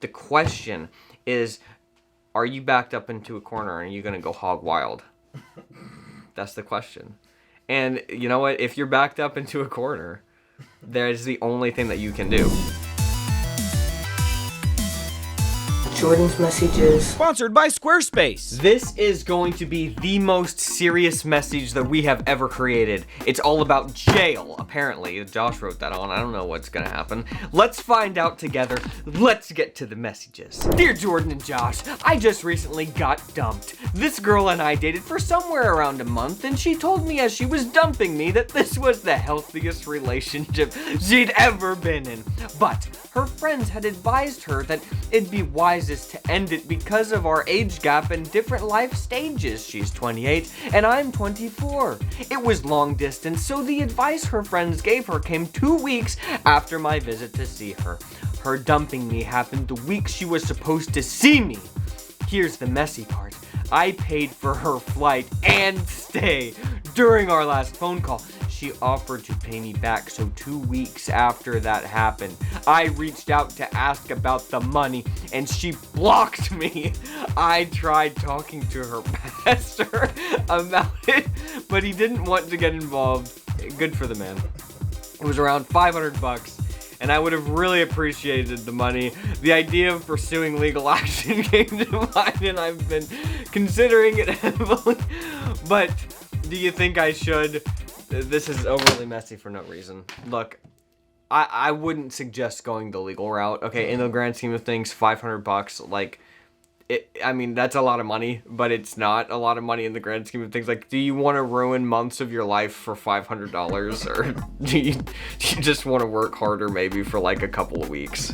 The question is, are you backed up into a corner and are you going to go hog wild? That's the question. And you know what? If you're backed up into a corner, that is the only thing that you can do. Jordan's messages. Sponsored by Squarespace. This is going to be the most serious message that we have ever created. It's all about jail, apparently. Josh wrote that on. I don't know what's gonna happen. Let's find out together. Let's get to the messages. Dear Jordan and Josh, I just recently got dumped. This girl and I dated for somewhere around a month, and she told me as she was dumping me that this was the healthiest relationship she'd ever been in. But her friends had advised her that it'd be wisest to end it because of our age gap and different life stages. She's 28 and I'm 24. It was long distance, so the advice her friends gave her came 2 weeks after my visit to see her. Her dumping me happened the week she was supposed to see me. Here's the messy part. I paid for her flight and stay during our last phone call. She offered to pay me back, so 2 weeks after that happened, I reached out to ask about the money, and she blocked me. I tried talking to her pastor about it, but he didn't want to get involved. Good for the man. It was around $500, and I would have really appreciated the money. The idea of pursuing legal action came to mind, and I've been considering it heavily. But do you think I should? This is overly messy for no reason. Look, I wouldn't suggest going the legal route. Okay, in the grand scheme of things, $500, like, I mean, that's a lot of money, but it's not a lot of money in the grand scheme of things. Like, do you want to ruin months of your life for $500, or do you just want to work harder maybe for like a couple of weeks?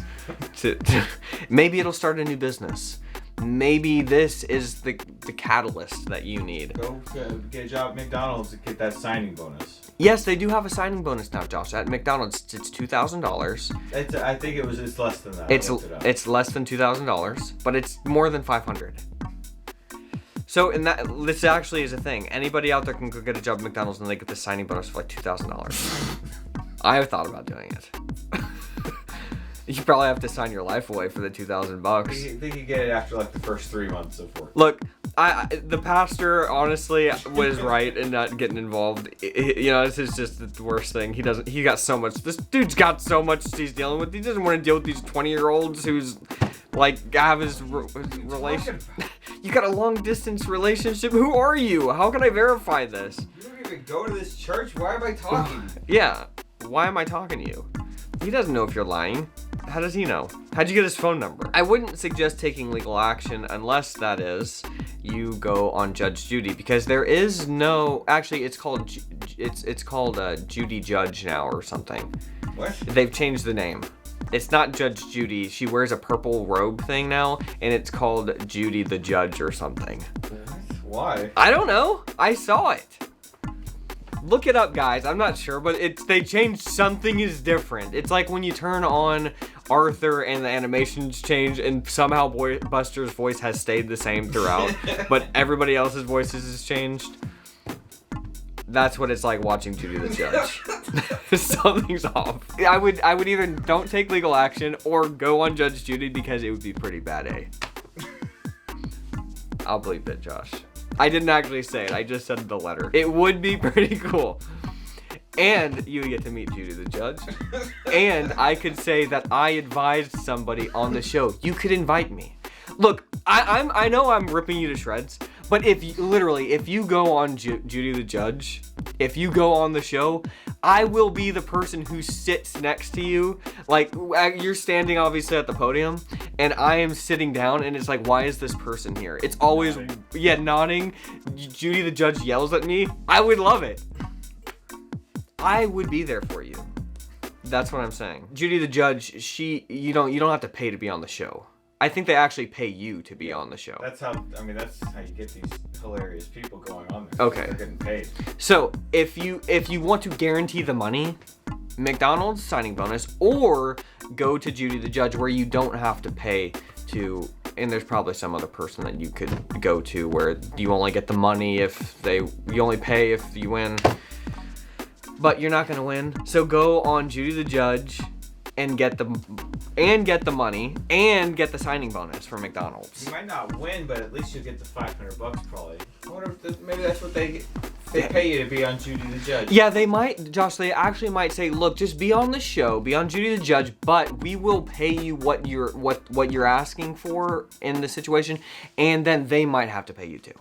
Maybe it'll start a new business. Maybe this is the catalyst that you need. Go get a job at McDonald's to get that signing bonus. Yes, they do have a signing bonus now, Josh. At McDonald's, it's $2,000. I think it's less than that. It's less than $2,000, but it's more than $500. So, this actually is a thing. Anybody out there can go get a job at McDonald's and they get the signing bonus for like $2,000. I have thought about doing it. You probably have to sign your life away for the $2,000. They could get it after like the first 3 months of work. Look, the pastor honestly was right in not getting involved. You know, this is just the worst thing. He got so much. This dude's got so much he's dealing with. He doesn't want to deal with these 20-year-olds who's like have his relation. You got a long distance relationship. Who are you? How can I verify this? You don't even go to this church. Why am I talking? Yeah. Why am I talking to you? He doesn't know if you're lying. How does he know? How'd you get his phone number? I wouldn't suggest taking legal action unless, that is, you go on Judge Judy, because there is no, actually it's called Judy Judge now or something. What? They've changed the name. It's not Judge Judy. She wears a purple robe thing now, and it's called Judy the Judge or something. Why? I don't know. I saw it. Look it up, guys. I'm not sure, but they changed something is different. It's like when you turn on Arthur and the animations change, and somehow Buster's voice has stayed the same throughout, but everybody else's voices has changed. That's what it's like watching Judy the Judge. Something's off. I would either don't take legal action or go on Judge Judy, because it would be pretty bad, I'll believe it, Josh. I didn't actually say it. I just said the letter. It would be pretty cool. And you get to meet Judy the Judge. And I could say that I advised somebody on the show. You could invite me. Look, I know I'm ripping you to shreds, but if you go on Judy the Judge, if you go on the show, I will be the person who sits next to you. Like, you're standing obviously at the podium, and I am sitting down, and it's like, why is this person here? It's always, nodding. Judy the Judge yells at me. I would love it. I would be there for you. That's what I'm saying. Judy the Judge, you don't have to pay to be on the show. I think they actually pay you to be on the show. That's how you get these hilarious people going on there. Okay. They're getting paid. So if you want to guarantee the money, McDonald's signing bonus, or go to Judy the Judge where you don't have to pay to, and there's probably some other person that you could go to where you only get the money you only pay if you win, but you're not going to win. So go on Judy the Judge and get the and get the money and get the signing bonus from McDonald's. You might not win, but at least you'll get the $500 probably. I wonder if maybe that's what they pay you to be on Judy the Judge. Yeah, they might, Josh. They actually might say, look, just be on the show, be on Judy the Judge, but we will pay you what you're asking for in the situation, and then they might have to pay you too.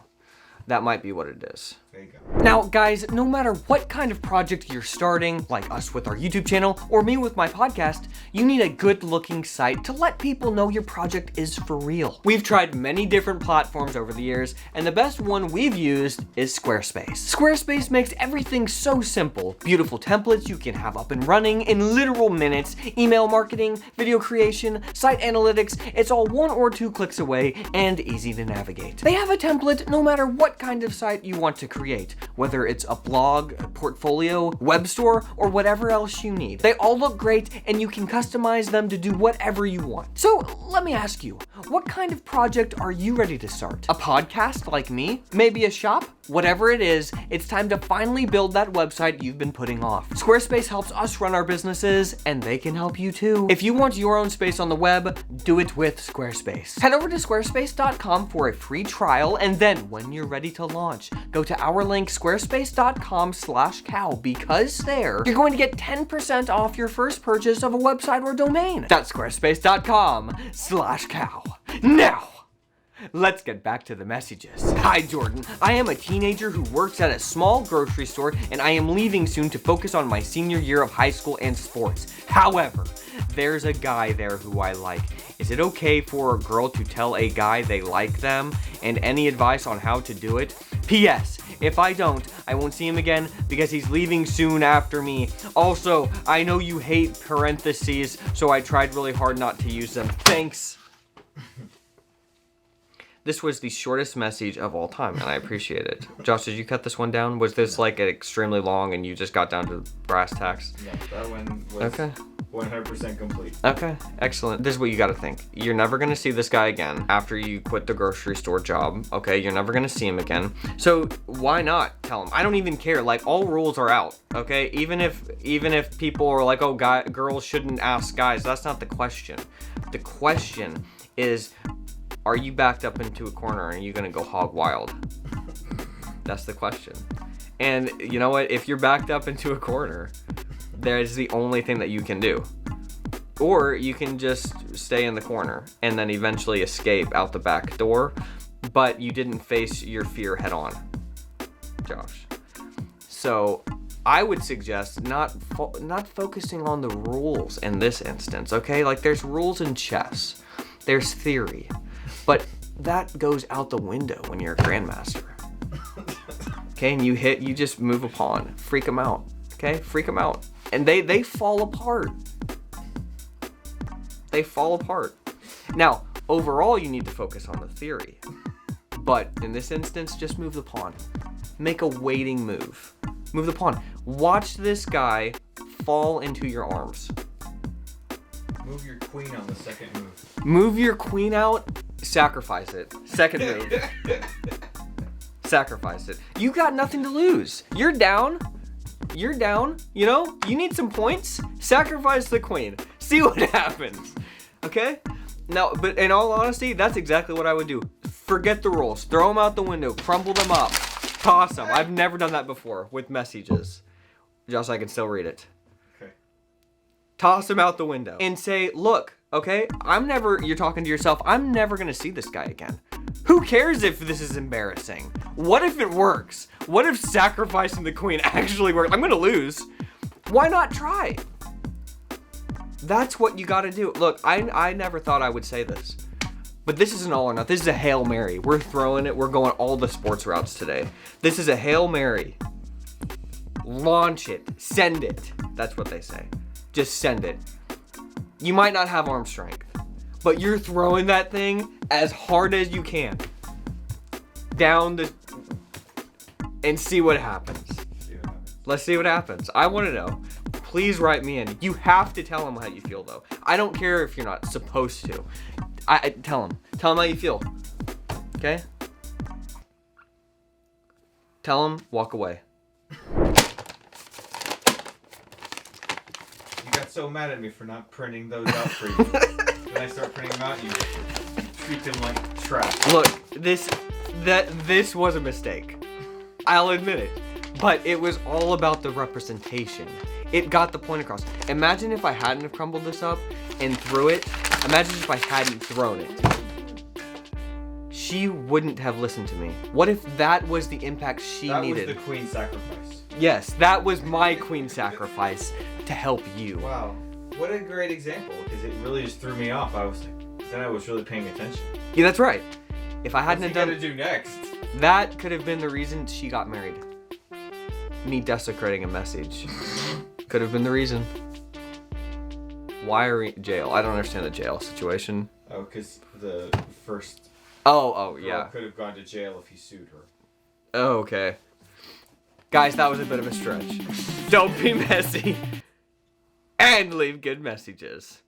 That might be what it is. There you go. Now, guys, no matter what kind of project you're starting, like us with our YouTube channel, or me with my podcast, you need a good-looking site to let people know your project is for real. We've tried many different platforms over the years, and the best one we've used is Squarespace. Squarespace makes everything so simple. Beautiful templates you can have up and running in literal minutes, email marketing, video creation, site analytics, it's all 1 or 2 clicks away and easy to navigate. They have a template no matter what kind of site you want to create, whether it's a blog, a portfolio, web store, or whatever else you need. They all look great and you can customize them to do whatever you want. So let me ask you, what kind of project are you ready to start? A podcast like me? Maybe a shop? Whatever it is, it's time to finally build that website you've been putting off. Squarespace helps us run our businesses, and they can help you too. If you want your own space on the web, do it with Squarespace. Head over to squarespace.com for a free trial, and then when you're ready to launch, go to our link squarespace.com/cow, because there, you're going to get 10% off your first purchase of a website or domain. That's squarespace.com/cow. Now, let's get back to the messages. Hi, Jordan. I am a teenager who works at a small grocery store, and I am leaving soon to focus on my senior year of high school and sports. However, there's a guy there who I like. Is it okay for a girl to tell a guy they like them? And any advice on how to do it? P.S. If I don't, I won't see him again because he's leaving soon after me. Also, I know you hate parentheses, so I tried really hard not to use them. Thanks. This was the shortest message of all time, and I appreciate it. Josh, did you cut this one down? Was this like extremely long and you just got down to brass tacks? Yeah, that one was okay. 100% complete. Okay, excellent. This is what you gotta think. You're never gonna see this guy again after you quit the grocery store job, okay? You're never gonna see him again. So why not tell him? I don't even care. Like, all rules are out, okay? Even if people are like, oh, girls shouldn't ask guys, that's not the question. The question is, are you backed up into a corner and are you gonna go hog wild? That's the question. And you know what? If you're backed up into a corner, that is the only thing that you can do. Or you can just stay in the corner and then eventually escape out the back door, but you didn't face your fear head on, Josh. So I would suggest not focusing on the rules in this instance, okay? Like, there's rules in chess, there's theory, but that goes out the window when you're a grandmaster. Okay, and you just move a pawn, freak them out, okay? Freak them out. And they fall apart. They fall apart. Now, overall, you need to focus on the theory. But in this instance, just move the pawn. Make a waiting move. Move the pawn. Watch this guy fall into your arms. Move your queen on the second move. Move your queen out, sacrifice it. Second move. Sacrifice it. You got nothing to lose. You're down. You're down. You know, you need some points. Sacrifice the queen. See what happens. Okay? Now, but in all honesty, that's exactly what I would do. Forget the rules. Throw them out the window. Crumple them up. Toss them. I've never done that before with messages. Just so I can still read it. Okay. Toss them out the window. And say, look, okay, you're talking to yourself, I'm never gonna see this guy again. Who cares if this is embarrassing? What if it works? What if sacrificing the queen actually works? I'm gonna lose. Why not try? That's what you gotta do. Look, I never thought I would say this, but this is an all or nothing. This is a Hail Mary. We're throwing it. We're going all the sports routes today. This is a Hail Mary. Launch it. Send it. That's what they say. Just send it. You might not have arm strength, but you're throwing that thing as hard as you can down and see what happens. Let's see what happens. I want to know. Please write me in. You have to tell him how you feel, though. I don't care if you're not supposed to. Tell him. Tell him how you feel. Okay? Tell him, walk away. You got so mad at me for not printing those out for you. Then I start printing them out, you treat them like trash. Look, this was a mistake. I'll admit it. But it was all about the representation. It got the point across. Imagine if I hadn't have crumbled this up and threw it. Imagine if I hadn't thrown it. She wouldn't have listened to me. What if that was the impact she needed? That was the queen sacrifice. Yes, that was my queen sacrifice to help you. Wow. What a great example, because it really just threw me off. I was like, then I was really paying attention. Yeah, that's right. If I hadn't have done What to do next? that, could have been the reason she got married. Me desecrating a message could have been the reason. Why are we jail? I don't understand the jail situation. Oh, because the first Oh, girl yeah. could have gone to jail if he sued her. Oh, okay. Guys, that was a bit of a stretch. Don't be messy. And leave good messages.